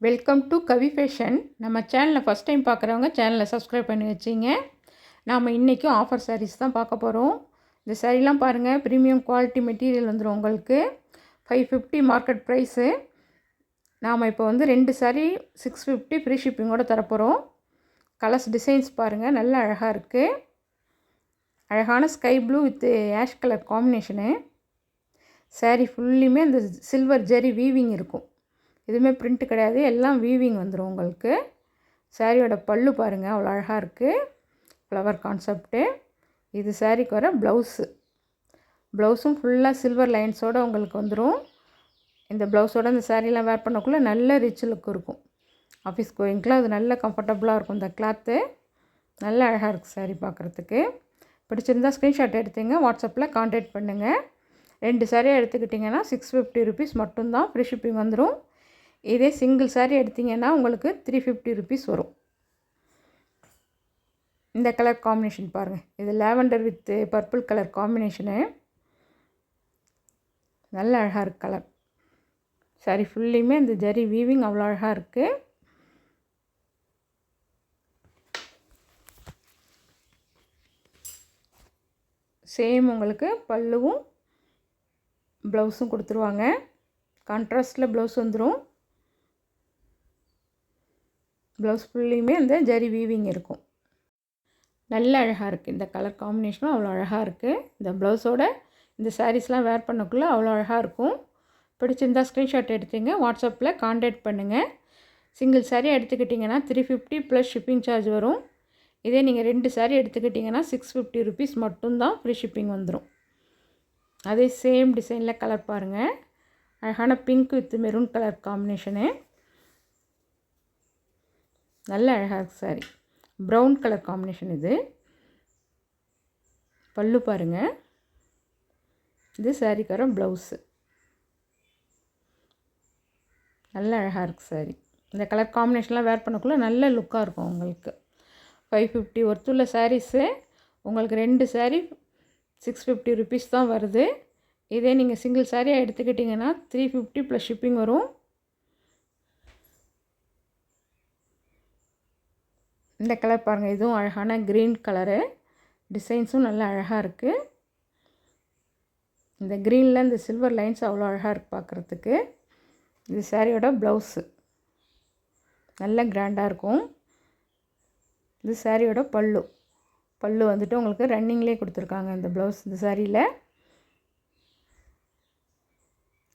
Welcome to Kavi fashion. நம்ம சேனலில் first time பார்க்குறவங்க சேனலை சப்ஸ்கிரைப் பண்ணி வச்சிங்க. நாம் இன்றைக்கும் ஆஃபர் சாரீஸ் தான் பார்க்க போகிறோம். இந்த சாரீலாம் பாருங்கள், ப்ரீமியம் குவாலிட்டி மெட்டீரியல் வந்துடும் உங்களுக்கு. 550 மார்க்கெட் ப்ரைஸு. நாம் இப்போ வந்து 2 சாரீ 650 ஃப்ரீ ஷிப்பிங்கோடு தரப்போகிறோம். கலர்ஸ் டிசைன்ஸ் பாருங்கள், நல்ல அழகாக இருக்குது. அழகான sky blue with ash colour combination. Sari ஃபுல்லுமே அந்த சில்வர் ஜெரி வீவிங் இருக்கும். எதுவுமே பிரிண்ட் கிடையாது, எல்லாம் வீவிங் வந்துடும் உங்களுக்கு. சாரியோட பல்லு பாருங்கள், அவ்வளோ அழகாக இருக்குது. Flower concept. இது சாரிக்கு வர ப்ளவுஸு. ப்ளவுஸும் ஃபுல்லாக சில்வர் லைன்ஸோடு உங்களுக்கு வந்துடும். இந்த ப்ளவுஸோடு இந்த சாரீலாம் வேர் பண்ணக்குள்ளே நல்ல ரிச் லுக் இருக்கும். ஆஃபீஸ் கோயிங்க்கெலாம் அது நல்ல கம்ஃபர்டபுளாக இருக்கும். இந்த கிளாத்து நல்ல அழகாக இருக்குது சாரீ பார்க்குறதுக்கு. பிடிச்சிருந்தால் ஸ்க்ரீன்ஷாட் எடுத்துங்க, வாட்ஸ்அப்பில் கான்டாக்ட் பண்ணுங்கள். 2 சாரியாக எடுத்துக்கிட்டிங்கன்னா 650 ருபீஸ் மட்டும்தான், ஃப்ரீ ஷிப்பிங் வந்துடும். இதே சிங்கிள் சாரீ எடுத்திங்கன்னா உங்களுக்கு 350 ருபீஸ் வரும். இந்த கலர் காம்பினேஷன் பாருங்கள், இது lavender with purple colour combination. நல்ல அழகாக இருக்குது கலர். சாரீ ஃபுல்லையுமே இந்த ஜரி வீவிங் அவ்வளோ அழகாக இருக்குது. சேம் உங்களுக்கு பல்லுவும் ப்ளவுஸும் கொடுத்துருவாங்க. கான்ட்ராஸ்டில் ப்ளவுஸ் வந்துடும். ப்ளவுஸ் ஃபுல்லையுமே இந்த ஜரி வீவிங் இருக்கும். நல்ல அழகாக இருக்குது. இந்த கலர் காம்பினேஷனும் அவ்வளோ அழகாக இருக்குது. இந்த ப்ளவுஸோட இந்த சாரீஸ்லாம் வேர் பண்ணக்குள்ளே அவ்வளோ அழகாக இருக்கும். பிடிச்சிருந்தால் ஸ்க்ரீன்ஷாட் எடுத்துங்க, வாட்ஸ்அப்பில் கான்டாக்ட் பண்ணுங்கள். சிங்கிள் சாரீ எடுத்துக்கிட்டிங்கன்னா 350 ப்ளஸ் ஷிப்பிங் சார்ஜ் வரும். இதே நீங்கள் 2 சாரீ எடுத்துக்கிட்டிங்கன்னா 650 ருபீஸ் மட்டும்தான், ஃப்ரீ ஷிப்பிங் வந்துடும். அதே சேம் டிசைனில் கலர் பாருங்கள், அழகான pink with maroon colour combination. நல்ல அழகாக இருக்குது சாரி. ப்ரௌன் கலர் காம்பினேஷன் இது. பல்லு பாருங்கள், இது சாரிக்கார ப்ளவுஸு. நல்ல அழகாக இருக்குது சாரி. இந்த கலர் காம்பினேஷன்லாம் வேர் பண்ணக்குள்ளே நல்ல லுக்காக இருக்கும் உங்களுக்கு. 550 ஒர்த்துள்ள சாரீஸு உங்களுக்கு 2 சாரீ 650 ருபீஸ் தான் வருது. இதே நீங்கள் சிங்கிள் சாரியாக எடுத்துக்கிட்டிங்கன்னா 350 ப்ளஸ் ஷிப்பிங் வரும். இந்த கலர் பாருங்கள், இதுவும் அழகான க்ரீன் கலரு. டிசைன்ஸும் நல்லா அழகாக இருக்குது. இந்த க்ரீனில் இந்த சில்வர் லைன்ஸ் அவ்வளோ அழகாக இருக்குது பார்க்குறதுக்கு. இது சாரியோட ப்ளவுஸு நல்ல கிராண்டாக இருக்கும். இது சாரியோட பல்லு. பல்லு வந்துட்டு உங்களுக்கு ரன்னிங்லேயே கொடுத்துருக்காங்க இந்த ப்ளவுஸ். இந்த சாரியில்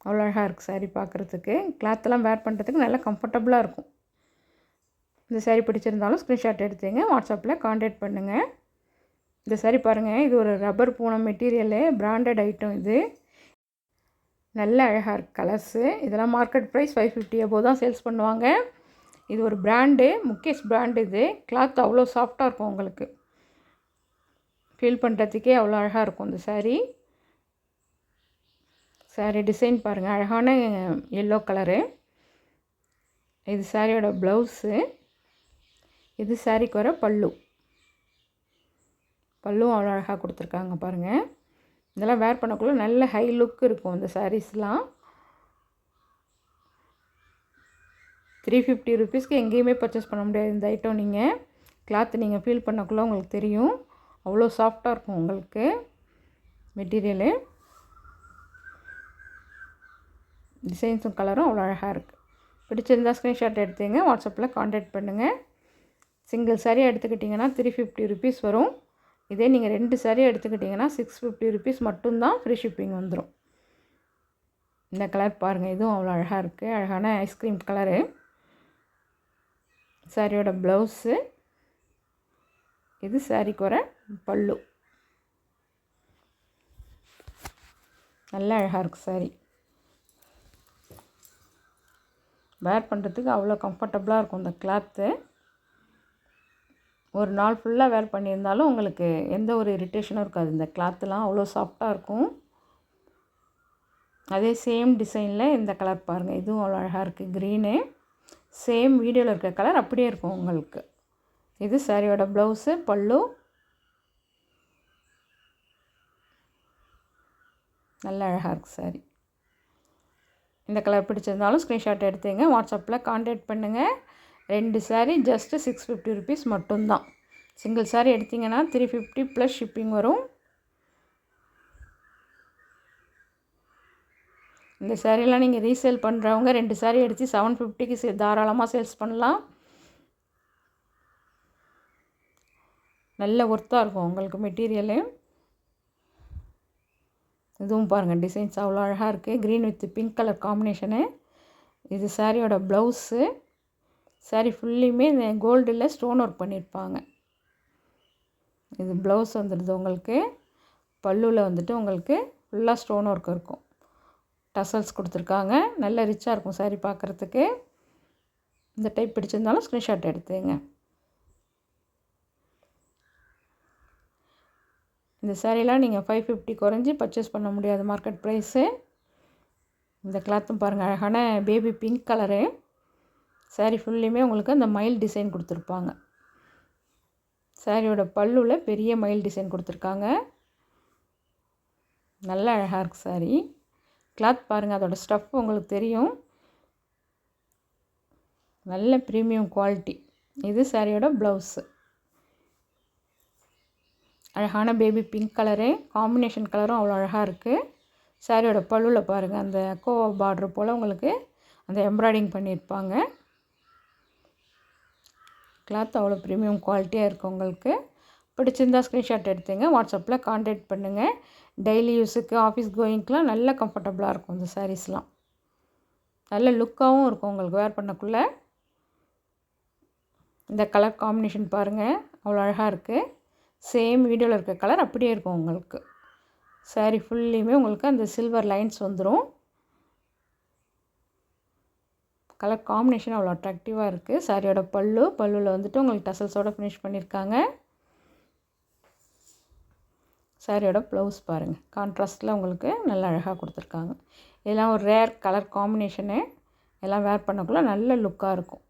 அவ்வளோ அழகாக இருக்குது சாரி பார்க்குறதுக்கு. கிளாத்தெல்லாம் வேர் பண்ணுறதுக்கு நல்லா கம்ஃபர்டபுளாக இருக்கும். இந்த சாரீ பிடிச்சிருந்தாலும் ஸ்க்ரீன்ஷாட் எடுத்துங்க, வாட்ஸ்அப்பில் கான்டாக்ட் பண்ணுங்கள். இந்த சாரீ பாருங்கள், இது ஒரு rubber Poonam material, branded item இது. நல்ல அழகாக இருக்குது கலர்ஸு. இதெல்லாம் மார்க்கெட் ப்ரைஸ் 550 அபோவ் தான் சேல்ஸ் பண்ணுவாங்க. இது ஒரு பிராண்டு, முகேஷ் பிராண்டு. இது கிளாத் அவ்வளோ சாஃப்டாக இருக்கும் உங்களுக்கு. ஃபீல் பண்ணுறதுக்கே அவ்வளோ அழகாக இருக்கும் இந்த சாரீ. சாரீ டிசைன் பாருங்கள், அழகான எல்லோ கலரு. இது சாரியோட ப்ளவுஸு. இது சாரிக்கு வர பல்லு. பல்லும் அவ்வளோ அழகாக கொடுத்துருக்காங்க பாருங்கள். இதெல்லாம் வேர் பண்ணக்குள்ளே நல்ல ஹை லுக் இருக்கும் இந்த சாரீஸ்லாம். 350 ருபீஸ்க்கு எங்கேயுமே பர்ச்சேஸ் பண்ண முடியாது இந்த ஐட்டம். நீங்கள் கிளாத் நீங்கள் ஃபீல் பண்ணக்குள்ளே உங்களுக்கு தெரியும், அவ்வளோ சாஃப்டாக இருக்கும் உங்களுக்கு மெட்டீரியலு. டிசைன்ஸும் கலரும் அவ்வளோ அழகாக இருக்குது. பிடிச்சிருந்தால் ஸ்க்ரீன்ஷாட் எடுத்துங்க, வாட்ஸ்அப்பில் கான்டாக்ட் பண்ணுங்கள். சிங்கிள் சாரீ எடுத்துக்கிட்டிங்கன்னா 350 ருபீஸ் வரும். இதே நீங்கள் 2 சாரீ எடுத்துக்கிட்டிங்கன்னா 650 ருபீஸ் மட்டும்தான், ஃப்ரீ ஷிப்பிங் வந்துடும். இந்த கலர் பாருங்கள், இதுவும் அவ்வளோ அழகாக இருக்குது. அழகான ஐஸ்கிரீம் கலரு. சாரியோட ப்ளவுஸு. இது சாரிக்கு வர பல்லு. நல்ல அழகாக இருக்குது சாரி. வேர் பண்ணுறதுக்கு அவ்வளோ கம்ஃபர்டபுளாக இருக்கும் இந்த கிளாத்து. ஒரு நாள் ஃபுல்லாக வேர் பண்ணியிருந்தாலும் உங்களுக்கு எந்த ஒரு இரிட்டேஷனும் இருக்காது. இந்த கிளாத்துலாம் அவ்வளோ சாஃப்டாக இருக்கும். அதே சேம் டிசைனில் இந்த கலர் பாருங்கள், இதுவும் அவ்வளோ அழகாக இருக்குது. க்ரீனு. சேம் வீடியோவில் இருக்க கலர் அப்படியே இருக்கும் உங்களுக்கு. இது சாரியோட ப்ளவுஸு, பல்லு. நல்ல அழகாக இருக்குது சாரி. இந்த கலர் பிடிச்சிருந்தாலும் ஸ்க்ரீன்ஷாட் எடுத்துங்க, வாட்ஸ்அப்பில் கான்டாக்ட் பண்ணுங்கள். 2 சாரீ ஜஸ்ட்டு 650 ருபீஸ் மட்டும்தான். சிங்கிள் சாரீ எடுத்திங்கன்னா 350 ப்ளஸ் ஷிப்பிங் வரும். இந்த சாரீலாம் நீங்கள் ரீசேல் பண்ணுறவங்க 2 சாரீ எடுத்து 750க்கு தாராளமாக சேல்ஸ் பண்ணலாம். நல்ல ஒர்த்தாக இருக்கும் உங்களுக்கு மெட்டீரியலு. இதுவும் பாருங்கள், டிசைன்ஸ் அவ்வளோ அழகாக இருக்குது. Green with pink colour combination. இது சாரியோட ப்ளவுஸு. சாரீ ஃபுல்லையுமே இந்த கோல்டில் ஸ்டோன் ஒர்க் பண்ணியிருப்பாங்க. இது ப்ளவுஸ் வந்துடுது உங்களுக்கு. பல்லுவில் வந்துட்டு உங்களுக்கு ஃபுல்லாக ஸ்டோன் ஒர்க் இருக்கும். டசல்ஸ் கொடுத்துருக்காங்க. நல்ல ரிச்சாக இருக்கும் சாரீ பார்க்குறதுக்கு. இந்த டைப் பிடிச்சிருந்தாலும் ஸ்க்ரீன்ஷாட் எடுத்துங்க. இந்த சாரீலாம் நீங்கள் 550 குறைஞ்சி பர்ச்சேஸ் பண்ண முடியாது மார்க்கெட் ப்ரைஸு. இந்த கிளாத்தும் பாருங்கள், அழகான பேபி பிங்க் கலரு. சாரீ ஃபுல்லையுமே உங்களுக்கு அந்த மயில் டிசைன் கொடுத்துருப்பாங்க. சாரியோட பல்லுவில் பெரிய மயில் டிசைன் கொடுத்துருக்காங்க. நல்லா அழகாக இருக்குது சாரீ. கிளாத் பாருங்கள், அதோடய ஸ்டஃப் உங்களுக்கு தெரியும். நல்ல ப்ரீமியம் குவாலிட்டி. இது சாரியோட ப்ளவுஸு. அழகான பேபி பிங்க் கலரு. காம்பினேஷன் கலரும் அவ்வளோ அழகாக இருக்குது. சாரியோட பல்லுவில் பாருங்கள், அந்த கோவா பார்ட்ரு போல் உங்களுக்கு அந்த எம்ப்ராய்டிங் பண்ணியிருப்பாங்க. கிளாத் அவ்வளோ ப்ரீமியம் குவாலிட்டியாக இருக்குது. உங்களுக்கு பிடிச்சிருந்தால் ஸ்க்ரீன்ஷாட் எடுத்துங்க, வாட்ஸ்அப்பில் கான்டாக்ட் பண்ணுங்கள். டெய்லி யூஸுக்கு, ஆஃபீஸ் கோயிங்க்கெலாம் நல்ல கம்ஃபர்டபுளாக இருக்கும் இந்த சாரீஸ்லாம். நல்ல லுக்காகவும் இருக்கும் உங்களுக்கு வேர் பண்ணக்குள்ளே. இந்த கலர் காம்பினேஷன் பாருங்கள், அவ்வளோ அழகாக இருக்குது. சேம் வீடியோவில் இருக்க கலர் அப்படியே இருக்கும் உங்களுக்கு. சாரீ ஃபுல்லையுமே உங்களுக்கு அந்த சில்வர் லைன்ஸ் வந்துடும். கலர் காம்பினேஷன் அவ்வளோ அட்ராக்டிவாக இருக்குது. சாரியோட பல்லுவில் வந்துட்டு உங்களுக்கு டசல்ஸோடு ஃபினிஷ் பண்ணியிருக்காங்க. சாரியோட ப்ளவுஸ் பாருங்கள், கான்ட்ராஸ்ட்டில் உங்களுக்கு நல்ல அழகாக கொடுத்துருக்காங்க. இதெல்லாம் ஒரு ரேர் கலர் காம்பினேஷனு. எல்லாம் வேர் பண்ணக்குள்ளே நல்ல லுக்காக இருக்கும்.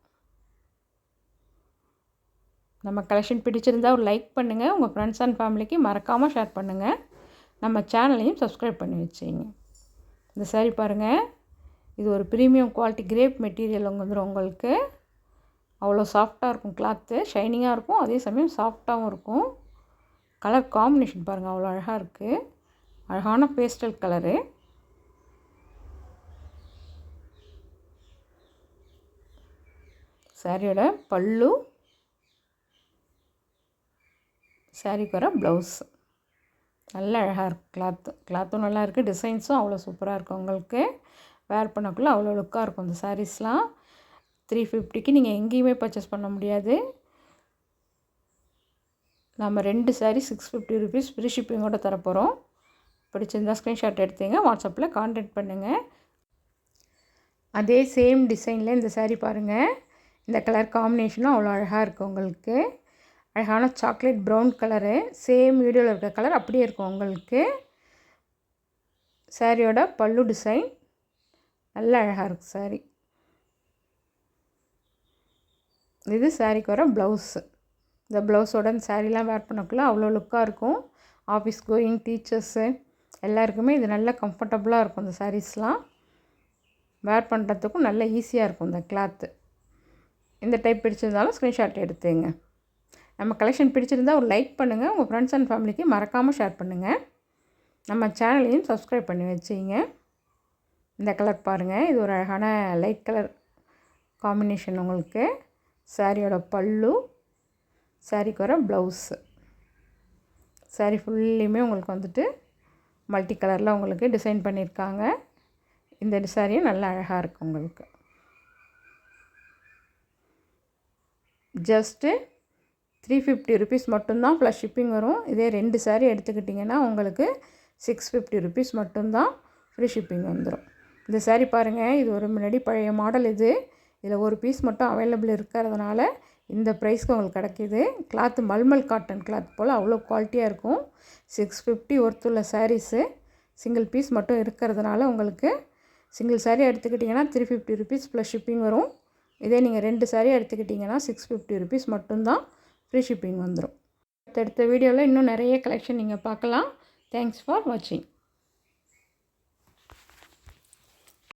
நம்ம கலெக்ஷன் பிடிச்சிருந்தால் ஒரு லைக் பண்ணுங்கள். உங்கள் ஃப்ரெண்ட்ஸ் அண்ட் ஃபேமிலிக்கு மறக்காமல் ஷேர் பண்ணுங்கள். நம்ம சேனலையும் சப்ஸ்கிரைப் பண்ணி வச்சுங்க. இந்த சாரீ பாருங்கள், இது ஒரு ப்ரீமியம் குவாலிட்டி கிரேப் மெட்டீரியல் வந்துடும் உங்களுக்கு. அவ்வளோ சாஃப்டாக இருக்கும் கிளாத்து. ஷைனிங்காக இருக்கும், அதே சமயம் சாஃப்டாகவும் இருக்கும். கலர் காம்பினேஷன் பாருங்கள், அவ்வளோ அழகாக இருக்குது. அழகான பேஸ்டல் கலரு. சாரியோட பல்லு, சாரீக்கு வர ப்ளவுஸ் நல்ல அழகாக இருக்குது. கிளாத்தும் நல்லா இருக்குது. டிசைன்ஸும் அவ்வளோ சூப்பராக இருக்கும் உங்களுக்கு. வேர் பண்ணக்குள்ளே அவ்வளோ லுக்காக இருக்கும் இந்த சாரீஸ்லாம். 350க்கு நீங்கள் எங்கேயுமே பர்ச்சேஸ் பண்ண முடியாது. நம்ம 2 சாரீ 650 ருபீஸ் ஃப்ரீ ஷிப்பிங்கோடு தரப்போகிறோம். பிடிச்சிருந்தால் ஸ்க்ரீன்ஷாட் எடுத்துங்க, வாட்ஸ்அப்பில் கான்டாக்ட் பண்ணுங்கள். அதே சேம் டிசைனில் இந்த சாரீ பாருங்கள். இந்த கலர் காம்பினேஷனும் அவ்வளோ அழகாக இருக்குது உங்களுக்கு. அழகான சாக்லேட் ப்ரௌன் கலரு. சேம் வீடியோவில் இருக்க கலர் அப்படியே இருக்கும் உங்களுக்கு. சாரியோட பல்லு டிசைன் நல்ல அழகாக இருக்குது சாரீ. இது சாரீக்கு வர ப்ளவுஸு. இந்த ப்ளவுஸோட இந்த சாரீலாம் வேர் பண்ணக்குள்ளே அவ்வளோ லுக்காக இருக்கும். ஆஃபீஸ் கோயிங் டீச்சர்ஸு எல்லாருக்குமே இது நல்ல கம்ஃபர்டபுளாக இருக்கும். இந்த சாரீஸ்லாம் வேர் பண்ணுறதுக்கும் நல்ல ஈஸியாக இருக்கும் இந்த கிளாத்து. இந்த டைப் பிடிச்சிருந்தாலும் ஸ்க்ரீன்ஷாட் எடுத்துங்க. நம்ம கலெக்ஷன் பிடிச்சிருந்தால் ஒரு லைக் பண்ணுங்கள். உங்கள் ஃப்ரெண்ட்ஸ் அண்ட் ஃபேமிலிக்கு மறக்காமல் ஷேர் பண்ணுங்கள். நம்ம சேனலையும் சப்ஸ்கிரைப் பண்ணி வச்சுங்க. இந்த கலர் பாருங்கள், இது ஒரு அழகான லைட் கலர் காம்பினேஷன் உங்களுக்கு. சாரியோட பல்லு, சாரிக்கு வர ப்ளவுஸு. சாரீ ஃபுல்லையுமே உங்களுக்கு வந்துட்டு மல்டி கலரில் உங்களுக்கு டிசைன் பண்ணியிருக்காங்க. இந்த சாரியும் நல்லா அழகாக இருக்குது உங்களுக்கு. ஜஸ்ட்டு 350 ருபீஸ் மட்டும்தான் ப்ளஸ் ஷிப்பிங் வரும். இதே 2 சாரீ எடுத்துக்கிட்டிங்கன்னா உங்களுக்கு 650 ருபீஸ் மட்டும்தான் ஃப்ரீ ஷிப்பிங் வந்துடும். இந்த சாரீ பாருங்கள், இது ஒரு முன்னாடி பழைய மாடல். இதில் ஒரு பீஸ் மட்டும் அவைலபிள் இருக்கிறதுனால இந்த ப்ரைஸ்க்கு உங்களுக்கு கிடைக்கிது. கிளாத்து மல்மல் காட்டன் கிளாத் போல் அவ்வளோ குவாலிட்டியாக இருக்கும். 650 ஒர்த்துள்ள சாரீஸு. சிங்கிள் பீஸ் மட்டும் இருக்கிறதுனால உங்களுக்கு சிங்கிள் சாரீ எடுத்துக்கிட்டிங்கன்னா 350 ருபீஸ் ப்ளஸ் ஷிப்பிங் வரும். இதே நீங்கள் 2 சாரீ எடுத்துக்கிட்டிங்கன்னா 650 ருபீஸ் மட்டும்தான் ஃப்ரீ ஷிப்பிங் வந்துடும். அடுத்த வீடியோவில் இன்னும் நிறைய கலெக்ஷன் நீங்கள் பார்க்கலாம். தேங்க்ஸ் ஃபார் வாட்சிங்.